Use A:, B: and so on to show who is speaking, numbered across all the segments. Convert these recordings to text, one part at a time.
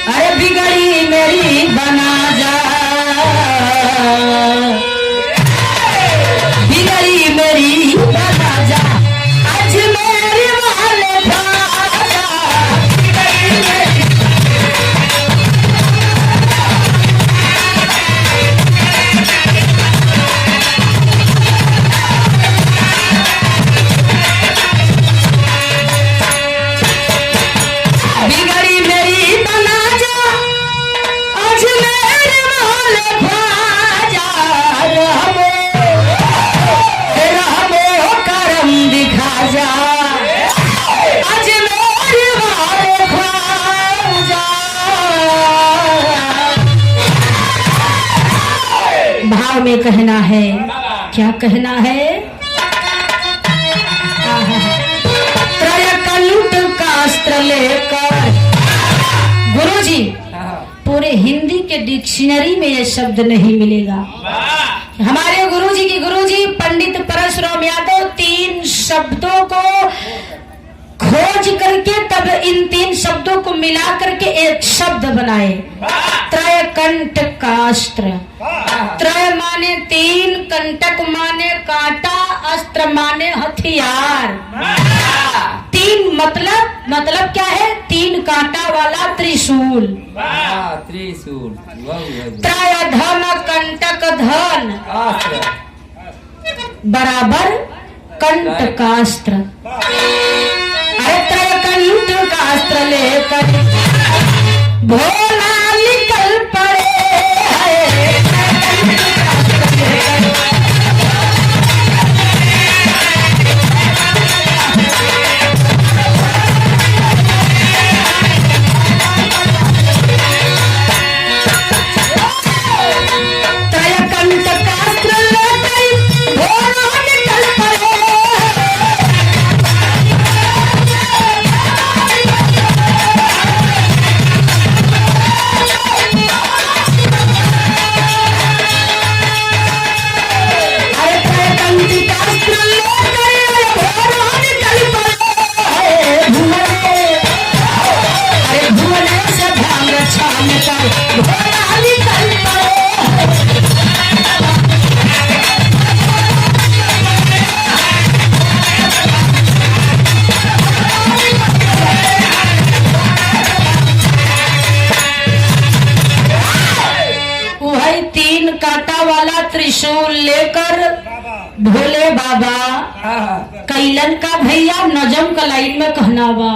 A: अरे बिगड़ी मेरी बना जा, बिगड़ी मेरी बना जा, अजमेर वाले बाजा, बिगड़ी मेरी। बिगड़ी मेरी बना जा, अजमेर वाले बाजा, रहमो करम दिखा जा, अजमेर वाले बाजा। भाव में कहना है, क्या कहना है? त्रयकंठ का अस्त्र लेकर, गुरुजी पूरे हिंदी के डिक्शनरी में यह शब्द नहीं मिलेगा। हमारे गुरुजी पंडित परशुराम यादव 3 शब्दों को खोज करके तब इन 3 शब्दों को मिला करके एक शब्द बनाए, त्रयकंठ का अस्त्र। त्रय माने 3, कंटक माने कांटा, अस्त्र माने हथियार। 3 मतलब क्या है? 3 कांटा वाला त्रिशूल।
B: त्रिशूल।
A: त्रय धन कंटक धन बराबर कंठ का अस्त्र। अरे त्रयकंठ का अस्त्र लेकर भोला निकल पड़े, त्रयकंठ का अस्त्र लेकर भोला निकल पड़े। त्रिशूल लेकर भोले बाबा कैलन का भैया नजम का लाइन में कहना बा।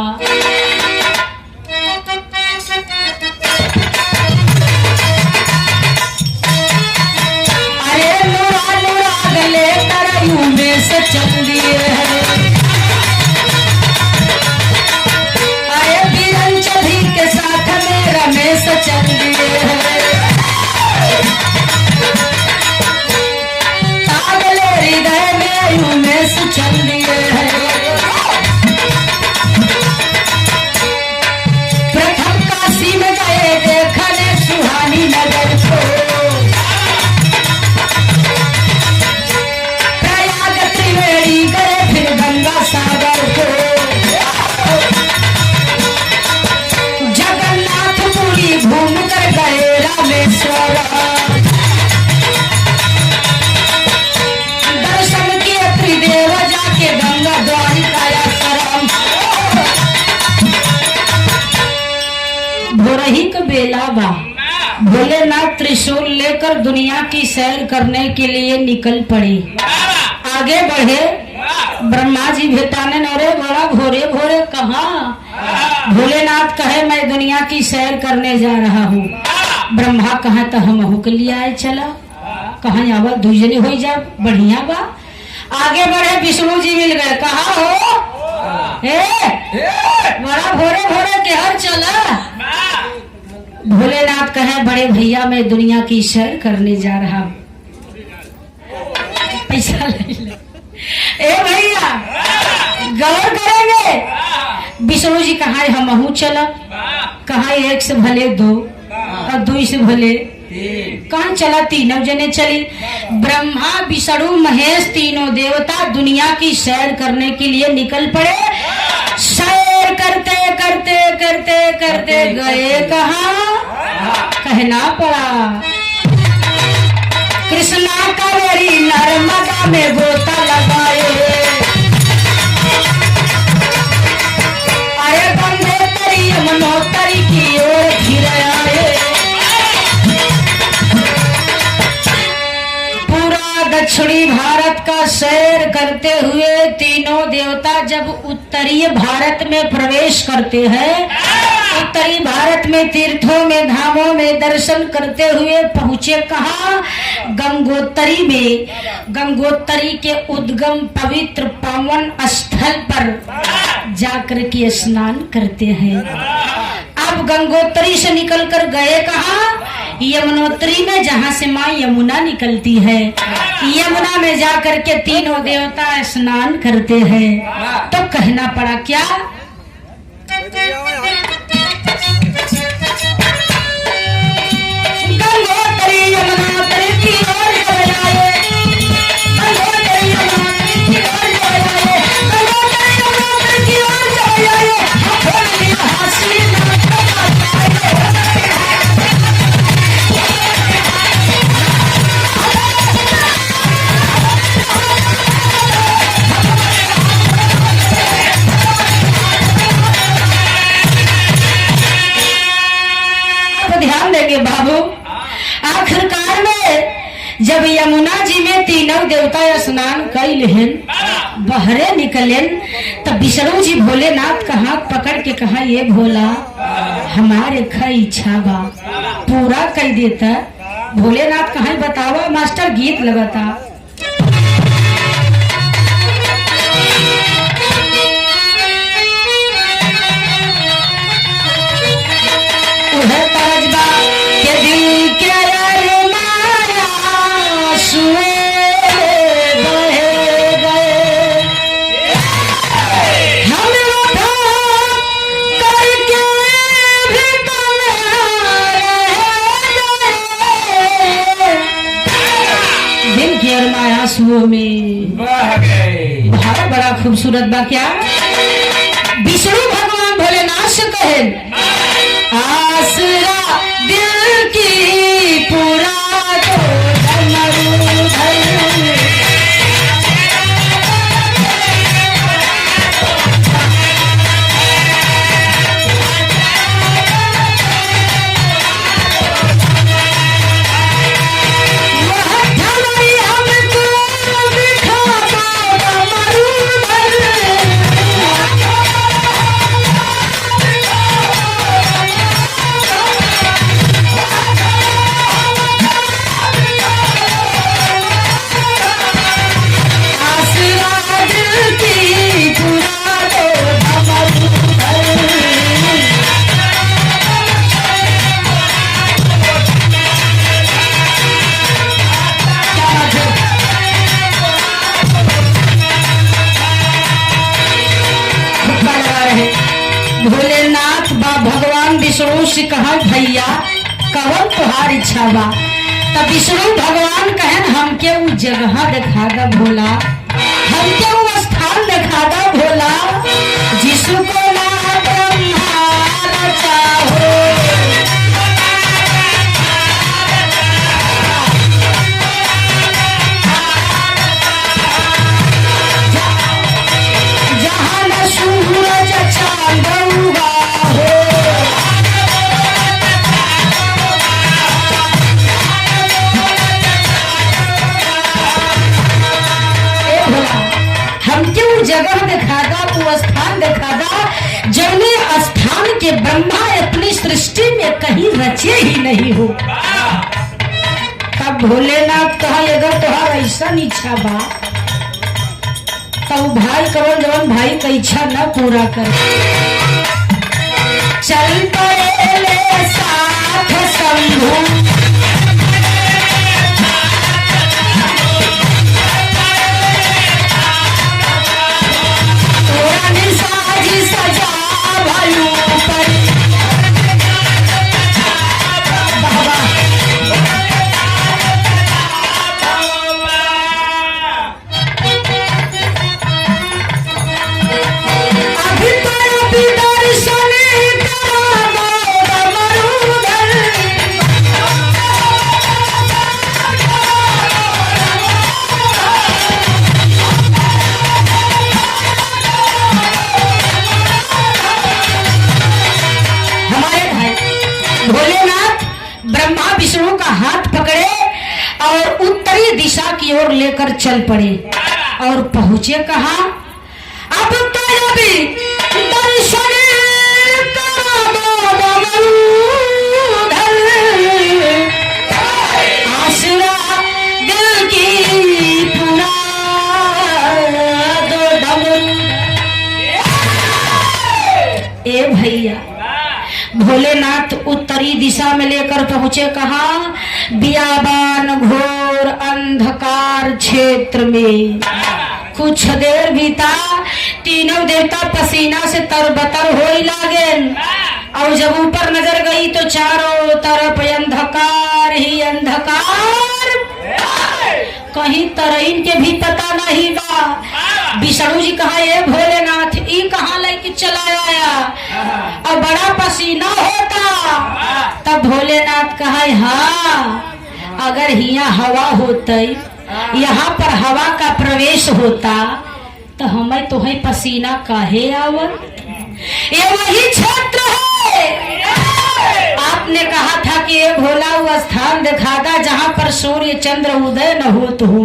A: अरे नुरा नुरा गले तरयू में से चल दिए है, अरे बीरन चढ़ी के साथ में रमेश चल दिए है, उमेश चल दिए है। प्रथम काशी में गए देखने सुहानी नगर को, प्रयाग त्रिवेणी गए फिर गंगा सागर को, जगन्नाथपुरी घूम कर गए रामेश्वर, देव जाके गंगा द्वारिकाया सरम। भोरही का बेला बा, भोलेनाथ त्रिशूल लेकर दुनिया की सैर करने के लिए निकल पड़े। आगे बढ़े, ब्रह्मा जी भेटाने, अरे बड़ा भोरे भोरे कहाँ? भोलेनाथ कहे मैं दुनिया की सैर करने जा रहा हूँ। ब्रह्मा कहा तो हम के लिए आए, चला कहा आवा दूजने हो जा, बढ़िया बा। आगे बढ़े, विष्णु जी मिल गए, कहा हो बड़ा भोरे भोरे के हर चला। भोलेनाथ कहे बड़े भैया मैं दुनिया की सैर करने जा रहा हूँ, पैसा ले ले। ए भैया गौर करेंगे। विष्णु जी कहा हम चला, कहा 1 से भले 2 और 2 से भले कहाँ चला, 3 जने चली। ब्रह्मा विष्णु महेश तीनों देवता दुनिया की सैर करने के लिए निकल पड़े। सैर करते करते करते करते गए कहाँ, कहना पड़ा कृष्णा कावेरी नर्मदा में गोता लगाए, अरे गंगोत्री यमुनोत्री की ओर फिर आए। पूरा दक्षिणी भारत का सैर करते हुए तीनों देवता जब उत्तरीय भारत में प्रवेश करते हैं, उत्तरी भारत में तीर्थों में धामों में दर्शन करते हुए पहुंचे कहाँ, गंगोत्री में। गंगोत्री के उद्गम पवित्र पावन स्थल पर जाकर के स्नान करते हैं। अब गंगोत्री से निकलकर गए कहाँ, यमुनोत्री में, जहाँ से माँ यमुना निकलती है। यमुना में जाकर के तीनों देवता स्नान करते हैं। तो कहना पड़ा क्या, गंगोत्री यमुनोत्री की ओर चले आए, गंगोत्री यमुनोत्री की ओर चले आए, गंगोत्री यमुनोत्री की ओर चले आए। ध्यान देंगे बाबू, आखिरकार में जब यमुना जी में तीनों देवता स्नान कैलेन, बहरे निकलेन, तब विष्णु जी भोलेनाथ का हाथ पकड़ के कहा, ये भोला हमारे खई इच्छा बा पूरा कर देता। भोलेनाथ कहा, बतावा मास्टर, गीत लगाता। के दिल के अरमाया सुए बहे गए, हम वफा करके भी कम रह गए। दिल के अरमाया सुओं में बह गए। बड़ा खूबसूरत बा क्या। विष्णु भगवान भोलेनाथ से कहे, आसरा दिल की पूरा दो डमरू धर। भोलेनाथ बा भगवान विष्णु से कहा, भैया कवन तुहार इच्छा बा। तब विष्णु भगवान कहन, हमके वो जगह दिखा दा भोला, हमके वो स्थान दिखा दा भोला, जिसको ना ब्रह्मा चाहो। जहाँ न सूरज चांद उगा हो, हमके वो जगह दिखा दा, वो स्थान दिखा दा, जौने स्थान के ब्रह्मा अपनी सृष्टि में कहीं रचे ही नहीं हो। तब भोलेनाथ कहा, अगर तुहार ऐसा इच्छा बा तब भाई कवन जवन भाई का इच्छा न पूरा कर, चल पड़े साथ शंभू। सजा भालू पर अभी तो भोलेनाथ ब्रह्मा विष्णु का हाथ पकड़े और उत्तरी दिशा की ओर लेकर चल पड़े और पहुंचे कहा, अब तो अभी दर्शन करा दो दमोदर, आसरा दिल की पुरा दो डमरू। ए भैया, भोलेनाथ उत्तरी दिशा में लेकर पहुंचे कहा, बियाबान घोर अंधकार क्षेत्र में। कुछ देर बीता, तीनों देवता पसीना से तरबतर होई लागे और जब ऊपर नजर गई तो चारों तरफ अंधकार ही अंधकार, कहीं तरईन के भी पता नहीं बा। विष्णु जी कहा, ये भोलेनाथ ई कहाँ लेके चला आया और बड़ा पसीना होता। तब भोलेनाथ कहा, हाँ अगर यहाँ हवा होते, यहाँ पर हवा का प्रवेश होता तो हमें तो है पसीना काहे आवत। ये वही क्षेत्र है। आपने कहा था कि ये भोला वो स्थान दिखाता जहाँ पर सूर्य चंद्र उदय न होत हो,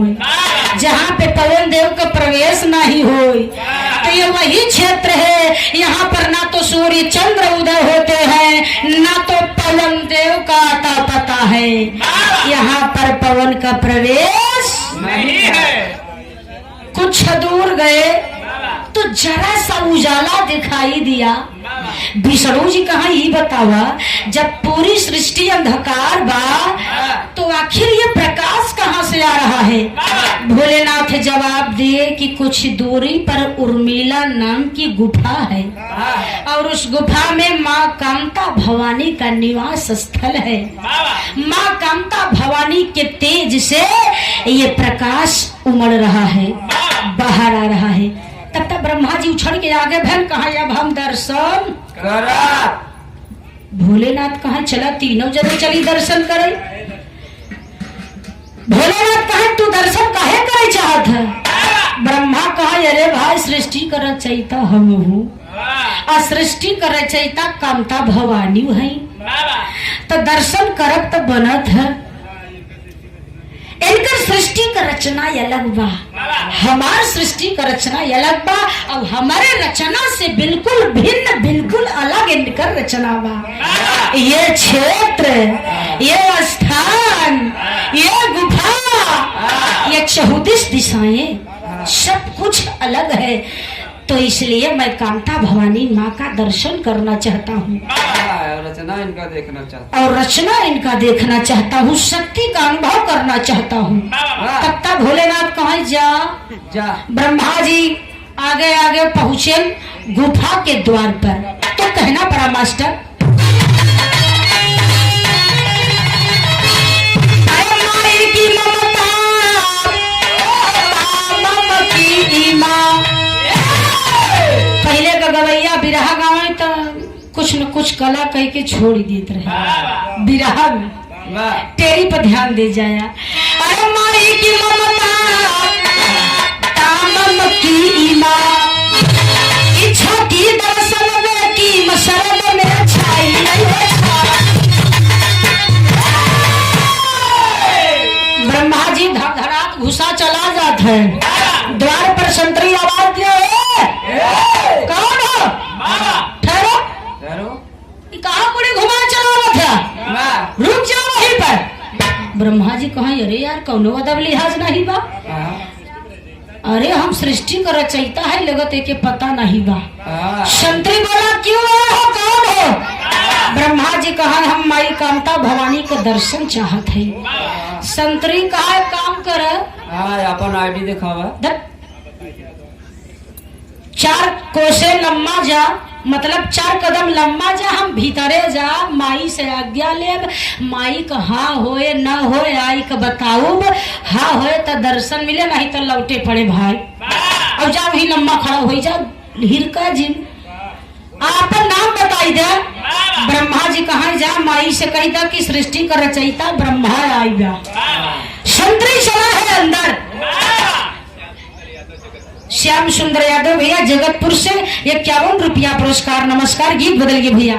A: जहाँ पे पवन देव का प्रवेश नहीं हो। तो ये वही क्षेत्र है, यहाँ पर ना तो सूर्य चंद्र उदय होते हैं, ना तो पवन देव का आता पता है। यहाँ पर पवन का प्रवेश
B: नहीं है।
A: कुछ दूर गए तो जरा सा उजाला दिखाई दिया। विष्णु जी कहा, ये बतावा जब पूरी सृष्टि अंधकार बा तो आखिर ये प्रकाश कहाँ से आ रहा है। भोलेनाथ जवाब दिए कि कुछ दूरी पर उर्मिला नाम की गुफा है और उस गुफा में माँ कामता भवानी का निवास स्थल है। माँ कामता भवानी के तेज से ये प्रकाश उमड़ रहा है, बाहर आ रहा है। तब तक ब्रह्मा जी उछल के आगे भैन कहा, अब हम दर्शन
B: करा।
A: भोलेनाथ कहा, चला तीनों जने चली दर्शन करे। भोलेनाथ कहा, तू दर्शन काहे करे चाहत है। ब्रह्मा कहा, अरे भाई सृष्टि कर रचयिता हम हूँ और सृष्टि कर रचयिता कामता भवानी है, तो दर्शन करब तो बनत है। इनका सृष्टि का रचना अलग बा, हमार सृष्टि का रचना अलग बा और हमारे रचना से बिल्कुल भिन्न, बिल्कुल अलग इनका रचना बा। ये क्षेत्र, ये स्थान, ये गुफा, ये 34 दिशाएं, सब कुछ अलग है। तो इसलिए मैं कामता भवानी माँ का दर्शन करना चाहता हूँ
B: और रचना इनका देखना चाहता
A: और रचना इनका देखना चाहता हूँ, शक्ति का अनुभव करना चाहता हूँ। तब तक भोलेनाथ कहा, जा। ब्रह्मा जी आगे आगे पहुँचे गुफा के द्वार पर। तो कहना पड़ा, मास्टर की ममता की माँ। पहले का गवैया बिरहा गावे तो कुछ न कुछ कला कह के छोड़ देते रहे। बिरहा में तेरी पर ध्यान दे जाया। अरे माई की ममता तामम की माँ, इच्छा की दर्शन में की मशरद में छाई नहीं है। ब्रह्मा जी धड़धड़ात घुसा चला जाता है। द्वार पर संतरी आवाज दिया, कौन हो? ठहरो, कहाँ पूरी घुमा चला था, रुक जाओ वहीं पर। ब्रह्मा जी कहा, अरे यार कौनो अदब लिहाज नहीं बा। अरे हम सृष्टि का रचयिता है, लगत है कि पता नहीं बा। संतरी बोला, क्यों हो, कौन हो? ब्रह्मा जी कहा, हम माई कामता भवानी के दर्शन चाहत है। संतरी कहा, काम कर
B: अपन आईडी दिखावा।
A: 4 कोसे लम्बा जा, मतलब 4 कदम लम्बा जा, हम भीतरे जा, माई से आज्ञा लेब। माई का हाँ होए न होए आई का बताऊ, हाँ होए तो दर्शन मिले, नहीं तो लौटे पड़े भाई। और जा वही लम्बा खड़ा हो जा, हिरका जी आपन नाम बताई दे। ब्रह्मा जी कहा, जा माई से कही था कि सृष्टि का रचयिता ब्रह्मा आएगा। संतरी चला है अंदर। श्याम सुंदर यादव भैया जगतपुर से 51 रुपया पुरस्कार। नमस्कार, गीत बदल गए भैया।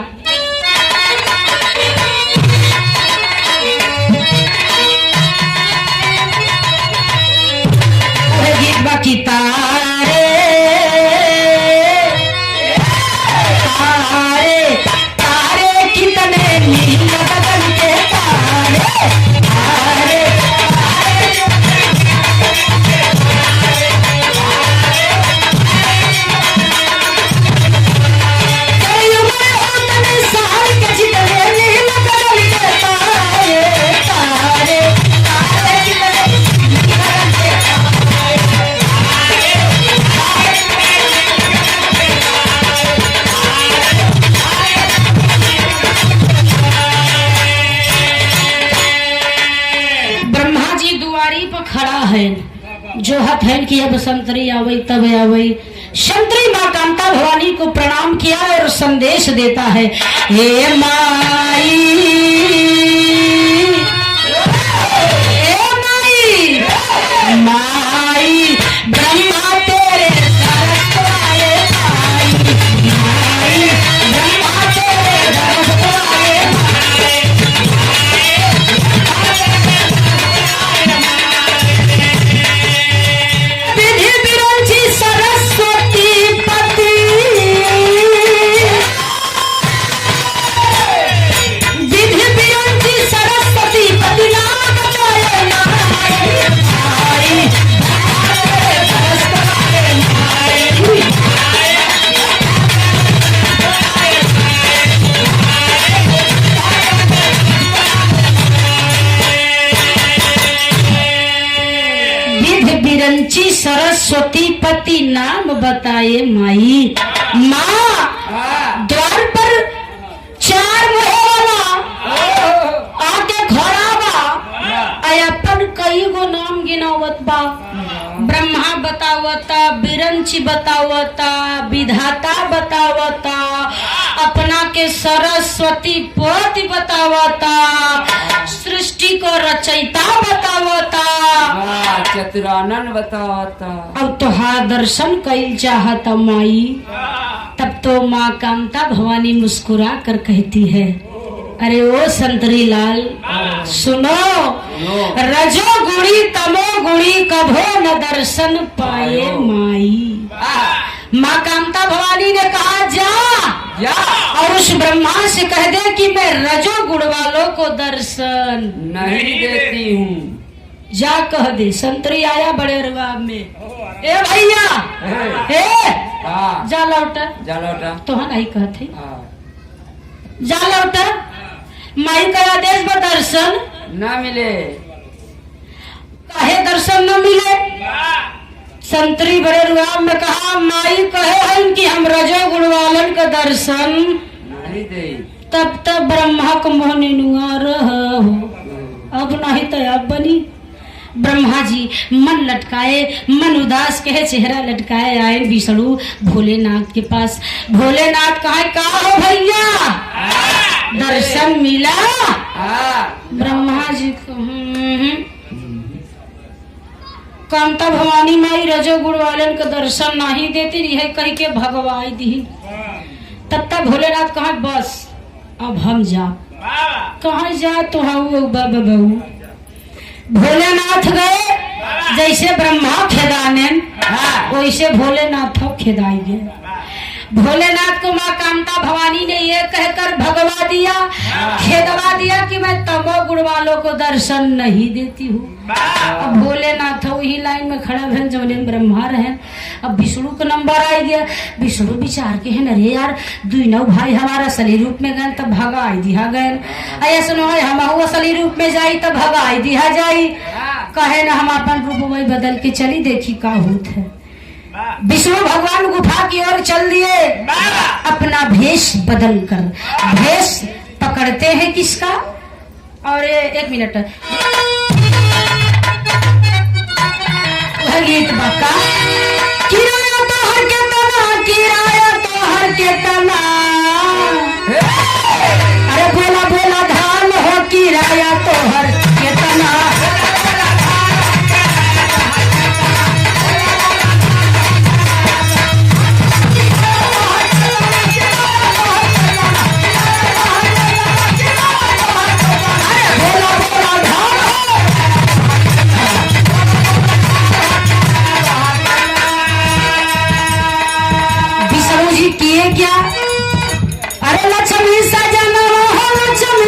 A: है जो हत है कि अब संतरी आवई तब आवई। संतरी माँ कांता भवानी को प्रणाम किया और संदेश देता है, हे माई, हे माई, माई ब्रह्मा तेरे दरस को आए, माई ब्रह्मा तेरे दरस को आए। विधि विरंची सरस्वती पति, विधि विरंची सरस्वती पति नाम बताए माई, माई दरस को आए माई। विधि विरंची सरस्वती पति नाम बताए माई। माँ द्वार पर 4 मोहे वाला आके खड़ा बा, अपन कई गो नाम गिनावत बा। ब्रह्मा बतावता, विरंची बतावता, विधाता बतावता, अपना के सरस्वती पति बतावता, सृष्टि को रचयिता बतावता,
B: चतुरानन बतावता।
A: अब तुहार दर्शन कईल चाहता माई। तब तो माँ कांता भवानी मुस्कुरा कर कहती है, अरे ओ संतरी लाल सुनो, रजो गुणी तमो गुणी कभो न दर्शन पाए माई। माँ कांता भवानी ने कहा जा और उस ब्रह्मा से कह दे कि मैं रजो गुण वालों को दर्शन
B: नहीं देती हूँ।
A: जा कह दे। संतरी आया बड़े रुआब में, ए भैया जा लौटा,
B: जा लौटा।
A: तो हाँ नहीं कहते जा लौटा। माई का आदेश पर दर्शन
B: न मिले,
A: कहे दर्शन न मिले। संतरी बड़े रुआब में कहा, माई कहे हैं कि हम रजो गुण वालन का दर्शन
B: नहीं दे।
A: तब तक ब्रह्मा को मोहनी नुआ रहो, अब नहीं तो अब बनी। ब्रह्मा जी मन लटकाए, मन उदास कहे, चेहरा लटकाए आए विष्णु भोलेनाथ के पास। भोलेनाथ कहा हो भैया दर्शन मिला? ब्रह्मा जी को कांता भवानी माई रजो गुण वालन का दर्शन नहीं देती रही है कह के भगवाई दी। तब तक भोलेनाथ कहा बस अब हम जा। कहा जा तो बहू। भोलेनाथ गए, जैसे ब्रह्मा खेदाने वैसे भोलेनाथ खेदाई गए। भोलेनाथ को माँ कांता भवानी ने ये कहकर भगवा दिया, खेदवा दिया कि मैं तमो गुण वालों को दर्शन नहीं देती हूँ। अब भोलेनाथ वही लाइन में खड़ा है जौने ब्रह्मा रहे। अब विष्णु का नंबर आ गया। विष्णु विचार के है, अरे यार दुनों भाई हमारा असली रूप में गए तब भगाई दिया गए, ऐसा न हम असली रूप में जाई तब भगाई दिया जाई। कहे न हम अपन रूप वही बदल के चली, देखी का होत है। विष्णु भगवान गुफा की ओर चल दिए, अपना भेष बदल कर। भेष पकड़ते हैं किसका? और एक मिनट गीत बका, किराया तो हर के तना, किराया तो हर के तना। अरे बोला बोला धान हो, किराया तो हर के तना। किए क्या? अरे लक्ष्मी सजन हो, लक्ष्मी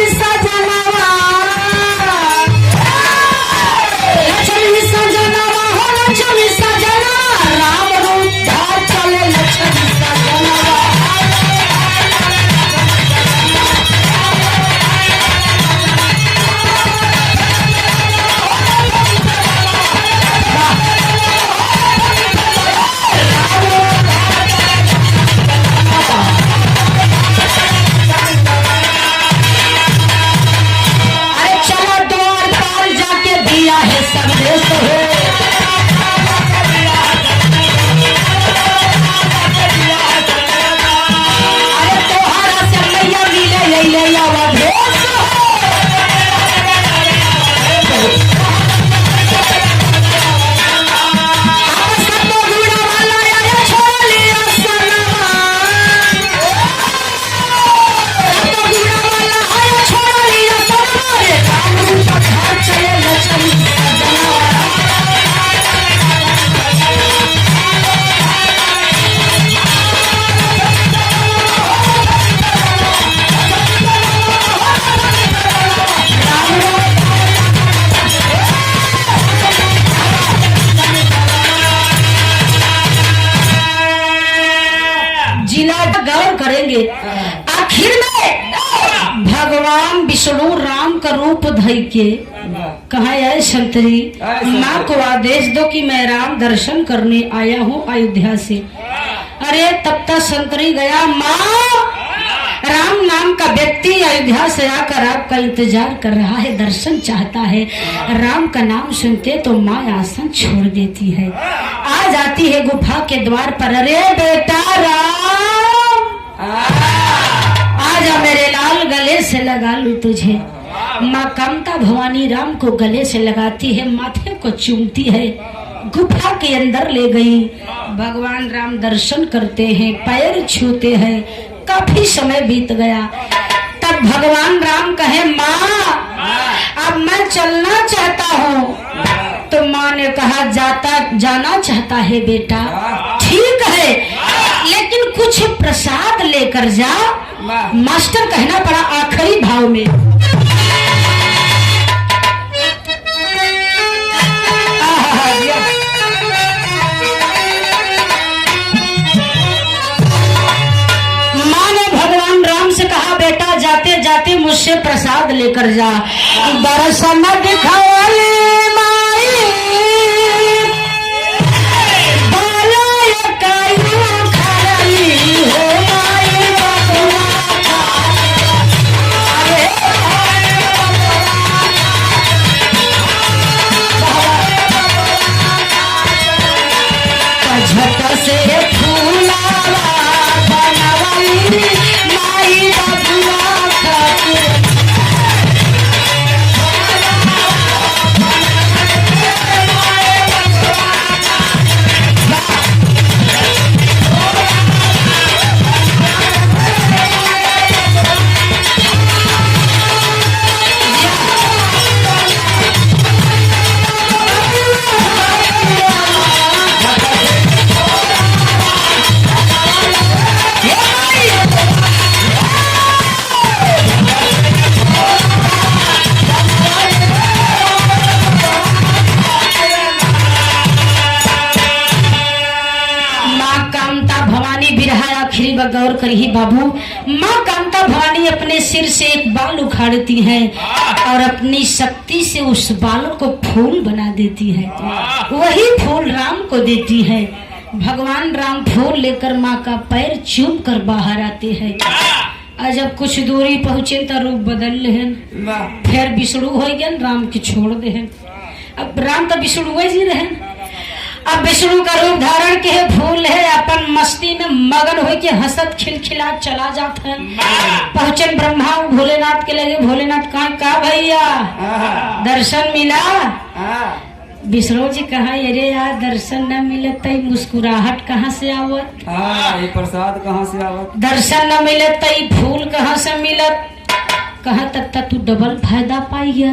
A: विष्णु राम का रूप धई के कहा है संतरी माँ को आदेश दो कि मैं राम दर्शन करने आया हूँ अयोध्या से। अरे तब तक संतरी गया, माँ राम नाम का व्यक्ति अयोध्या से आकर आपका इंतजार कर रहा है, दर्शन चाहता है। राम का नाम सुनते तो माँ आसन छोड़ देती है, आ जाती है गुफा के द्वार पर। अरे बेटा राम आजा मेरे लाल, गले से लगा लूं तुझे। माँ कामता भवानी राम को गले से लगाती है, माथे को चूमती है, गुफा के अंदर ले गई। भगवान राम दर्शन करते हैं, पैर छूते हैं। काफी समय बीत गया, तब भगवान राम कहे, माँ अब मैं चलना चाहता हूँ। तो माँ ने कहा, जाना चाहता है बेटा, ठीक है, लेकिन कुछ प्रसाद लेकर जा। मास्टर कहना पड़ा आखिरी भाव में। बेटा जाते जाते मुझसे प्रसाद लेकर जा। दर्शन दिखाओ माई, हो माई झट से फूलावा बनवाई माई बबुआ खातिर। गौर करिए बाबू, माँ कामता भवानी अपने सिर से एक बाल उखाड़ती है और अपनी शक्ति से उस बाल को फूल बना देती है। वही फूल राम को देती है। भगवान राम फूल लेकर माँ का पैर चूम कर बाहर आते हैं। और जब कुछ दूरी पहुँचे तो रूप बदल लेहन, फिर विष्णु हो गए, राम के छोड़ देहन। अब राम तो विष्णु जी रहे, अब विष्णु का रूप धारण के फूल है, अपन मस्ती में मगन हो के हंसत खिलखिला चला जाता है। पहुंचे ब्रह्मा भोलेनाथ के लगे, भोलेनाथ कहा भैया दर्शन मिला? विष्णु जी कहा, अरे यार दर्शन न मिले तो मुस्कुराहट कहाँ से आवत,
B: ये प्रसाद कहाँ से आवत,
A: दर्शन न मिले तो फूल कहाँ से मिलत। कहा तब तक तू डबल फायदा पाई गया,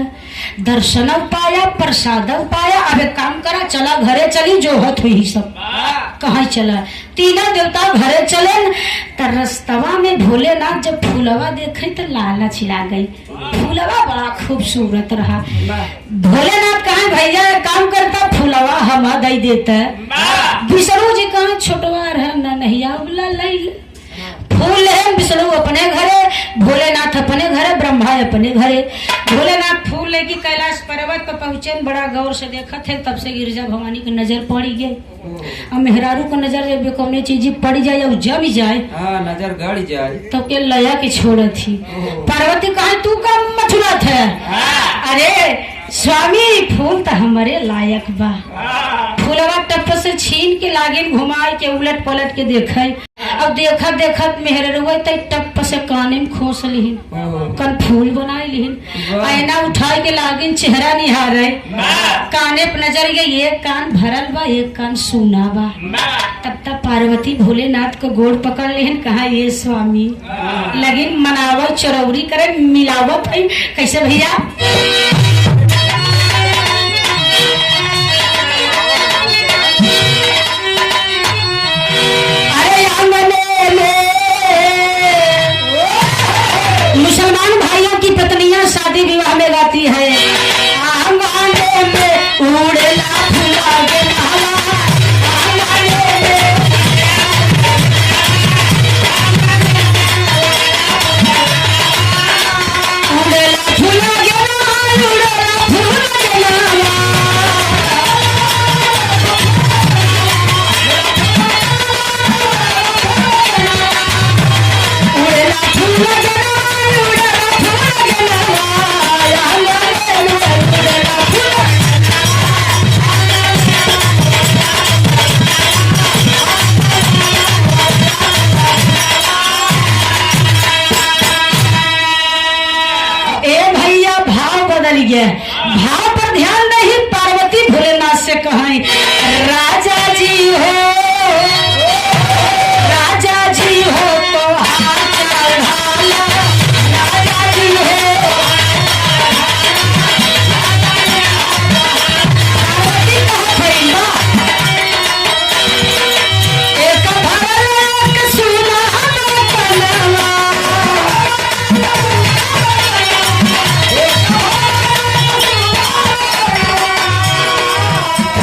A: दर्शन पाया प्रसाद पाया। अब एक काम करा, चला घरे चली, जो होत हुई सब। कहाँ चला? तीनों देवता घरे चले। तो रस्तवा में भोलेनाथ जब फूलवा देखे तो लाला छिला गई। फूलवा बड़ा खूबसूरत रहा। भोलेनाथ कहा, भैया काम करता फूलवा हम दे देता। विष्णु जी कहा, छोटवा रहा न नहिया लई फूल है। विष्णु अपने घरे, भोलेनाथ अपने घरे, ब्रह्मा अपने घरे। भोलेनाथ फूल लेके कैलाश पर्वत पर पहुंचे, बड़ा गौर से देखा थे। तब से गिरजा भवानी की नजर पड़ी गई। अब मेहरारू को नजर जब कौन चीज पड़ जाए और जब जाए
B: नजर गड़ जाए
A: तो के लया के छोड़ थी। पार्वती कहा, तू का मथुरा थे? अरे स्वामी फूल तो हमारे लायक बा। फूलवा टप से छीन के लागे घुमा के उलट पलट के देखे। अब देखत देखत मेहररुआ टप से काने में खोस लिहिन, कन फूल बनाए लिहिन। आईना उठाए के लागिन चेहरा निहारे, काने पे नजर गई, एक कान भरल बा एक कान सूना बा। तब तक पार्वती भोलेनाथ को गोड़ पकड़ लिहिन, कहा, ये स्वामी लगिन मनावत चरौरी करे मिलावत है। कैसे भैया? मुसलमान भाइयों की पत्नियां शादी विवाह में गाती है, आंगने में उड़ेला फूला गे माला, आंगने में उड़ेला चली गए। भाव पर ध्यान नहीं, पार्वती भोलेनाथ से कहें राजा जी हो, राजा जी हो तो हाथ चढ़ाला, राजा जी हो। पार्वती कहाँ गई बा? एक भरत सुना कलवा,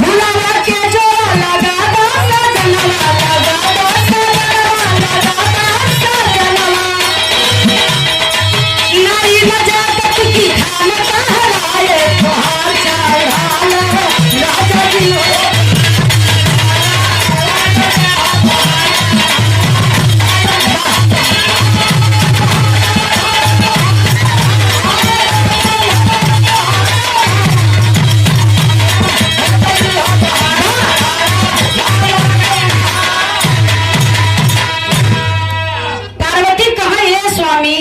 A: भुलावा के जो लगा दो सजनवा, लगा दो सजनवा, लगा दो सजनवा। नारी नजाकत की खान कहलाए, तुहार चढ़ाला, राजा जी हो। पार्वती कहा ये स्वामी,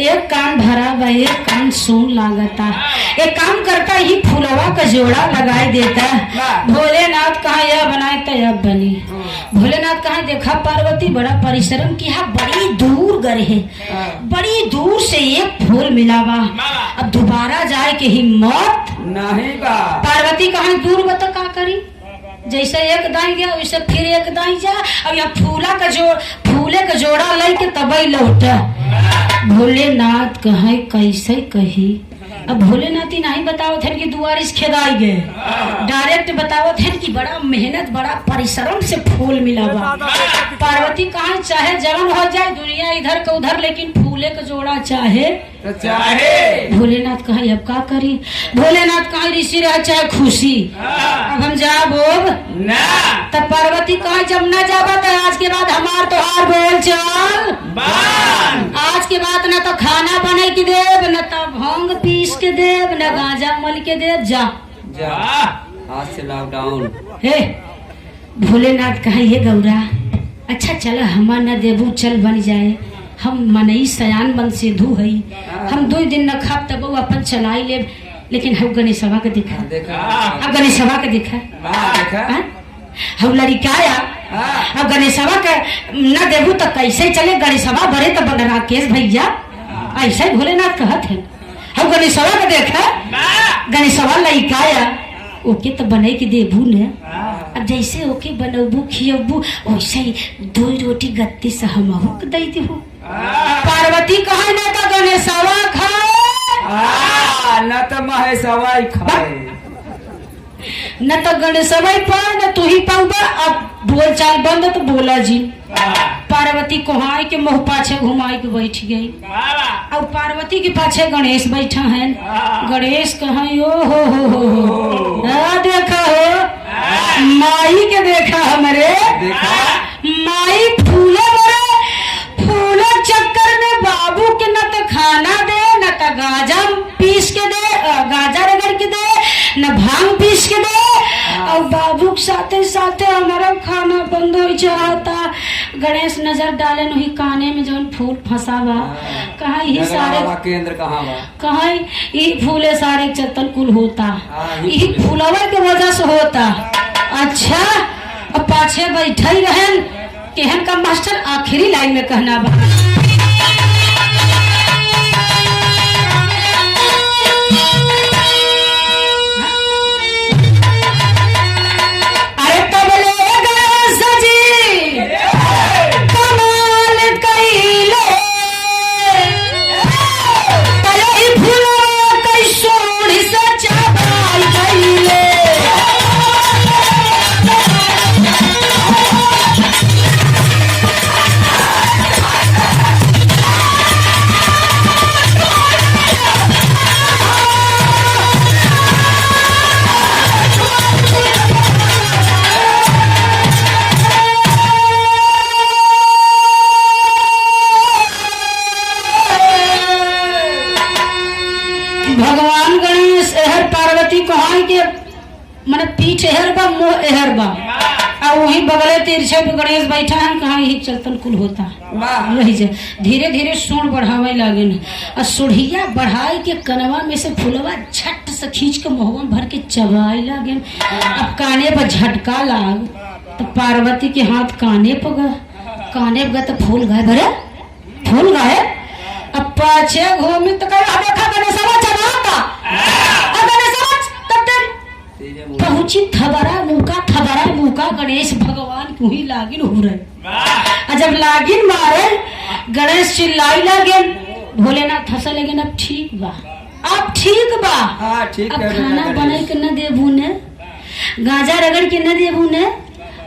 A: एक कान भरा व एक कान सुन लागता, एक काम करता ही फूलवा का जोड़ा लगाई देता। भोलेनाथ कहा यह बनाए तो अब बनी। भोलेनाथ कहा देखा पार्वती बड़ा परिश्रम किया, बड़ी दूर गए है, बड़ी दूर से एक फूल मिलावा, अब दोबारा जाए के हिम्मत
B: नहीं बा।
A: पार्वती कहा दूर बता का करी, जैसे एक दाई गया वैसे फिर एक दाई जा, अब यहाँ फूले का जोड़ा लेके तबई लौट। भोलेनाथ कहे कैसे कही, अब भोलेनाथ ही नहीं बतावत है कि दुआरिस खेदाई गए, डायरेक्ट बतावत है कि बड़ा मेहनत बड़ा परिश्रम से फूल मिला बा। पार्वती कहा चाहे जलन हो जाए दुनिया इधर का उधर, लेकिन फूले का जोड़ा चाहे
B: तो चाहे।
A: भोलेनाथ कहा अब का करी, भोलेनाथ कहा ऋषि रह चाहे खुशी, अब हम जा बोब
B: ना।
A: तब पार्वती कहा जब न जाबा तो आज के बाद हमार तोहार बोल चल
B: बान।
A: आज के बाद न तो खाना बने के देव, न तो भांग पीस के देव, न गांजा मल के देव, जा
B: जा आज से लॉकडाउन।
A: हे भोलेनाथ कहा ये गौरा अच्छा चल हमार न देबू चल बन जाए, हम मनई सयान बन से धू हई, हम 2 दिन न खाब तब अपन चलाई ले, लेकिन हम गणेशवा के देखा,
B: देखा
A: अब गणेशवा के देखा,
B: देखा
A: हाँ? हम लड़िकाया, अब गणेशवा के न देबू तो कैसे चले, गणेशवा बड़े तो बन राकेश भैया, ऐसा ही भोलेनाथ कहत है। हम गणेशवा के देखा, गणेशवा लड़िकाया ओके तो बने के देबू ने, अब जैसे ओके बनबू खियबू वैसे ही 2 रोटी गत्ती से हमहू के दे देबू। पार्वती कहा ना तो गणेशवा खाए,
B: न तो महेशवा खाए,
A: न तो गणेशवा पाए न तू ही पाऊबा। अब बोल चाल बंद तो बोला जी। पार्वती कोहाई के मुँह पाछे घुमाई के बैठ गई, अब पार्वती के पाछे गणेश बैठा है। गणेश कहा ओ हो देखा हो माई के देखा हमारे माई फूले बड़े फूले चक्कर में बाबू के न तो खाना दे न तो गाजा पीस के दे, गाजा रगड़ के दे, न भांग पीस के दे, और बाबू के साथे साथे हमारा खाना बंद हो जाता। गणेश नजर डाले नहीं काने में जौन फूल फंसावा, कहा ये सारे
B: केंद्र कहाँ बा,
A: कहा ये फूले सारे चतल कुल होता, ये फूलवा के वजह से होता। अच्छा अब पाछे बैठे ही रहन केहन का मास्टर आखिरी लाइन में कहना बा, अरे तब ले गणेश जी कमाल कइले, तले फूलवा कई सोढ़ी से चबाई गइले। भगवान गणेश एहर पार्वती को हाय के मन पीठ एहर बा मुंह एहर बा, वही बगले तिरछे पे गणेश बैठा है, कहाँ यही चलतन कुल होता
B: वाह
A: रही जाए। धीरे धीरे सूढ़ बढ़ावे लागे और सुढ़िया बढ़ाई के कनवा में से फुलवा झट से खींच के मुहवा भर के चबाए लागे। अब काने पर झटका लाग तो पार्वती के हाथ काने पर गए तो फूल गए भरे फूल गए। अब पाछे घूमी तो कहा देखा गणेशवा चबाता
B: तेरे मुंह
A: पहुंची थबरा मुका गणेश भगवान को ही लागिन हो रहे। जब लागिन मारे गणेश चिल्लाई लागे, भोलेनाथ हंसा लगे। अब ठीक बा अब ठीक बा।
B: हाँ ठीक
A: अब
B: है
A: खाना
B: बेटा
A: बना
B: गणेश।
A: के न देबू ने, गांजा रगड़ के न देबू ने,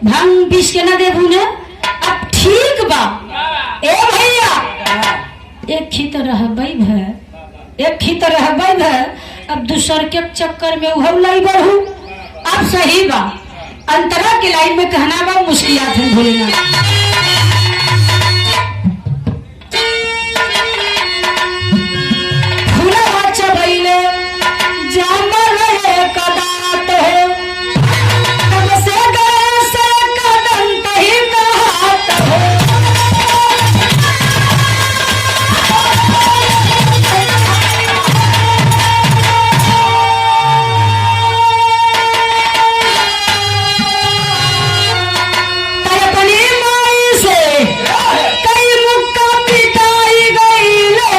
A: भांग पीस के न देबू ने। अब ठीक बा। ए भैया एक ही तो रहबई भै, एक ही तो रहबई भै। अब दूसर के चक्कर में उहम लाई बढ़ू। अब सही बा अंतरा के लाइन में कहना बा मुश्किलात है भोलेनाथ। फूलवा चबैले जामल है कदात हो, तब से गए से कदम तही कहात हो। अपनी माई से कई मुक्का पिटाई गईले,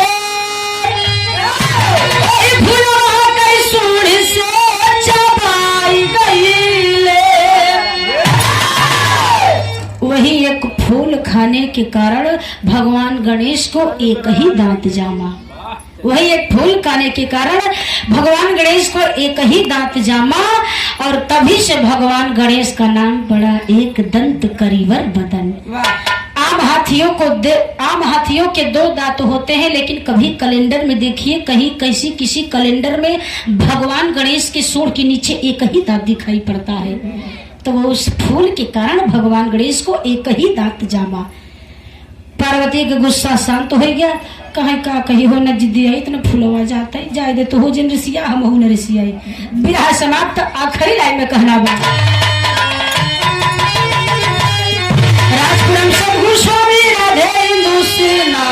A: फुलवा कई सूढ़ से चबाई गईले। वही एक फूल खाने के कारण भगवान गणेश को एक ही दांत जामा। वही एक फूल खाने के कारण भगवान गणेश को एक ही दांत जामा और तभी से भगवान गणेश का नाम पड़ा एक दंत करीवर बदन।
B: वाह
A: आम हाथियों के दो दांत होते हैं, लेकिन कभी कैलेंडर में देखिए कहीं किसी कैलेंडर में भगवान गणेश के सूंड के नीचे एक ही दांत दिखाई पड़ता है। तो वो उस फूल के कारण भगवान गणेश को एक ही दांत जामा। पार्वती का गुस्सा शांत हो गया। कहीं का कही हो न जिद्दी आई इतना फूलवा जाता है जाए दे तो हो जिन ऋषिया हम हो न ऋषिया। विवाह समाप्त। आखिरी लाइन में कहना बा राजपुरम सदगुरु स्वामी राधे इंदु सेना।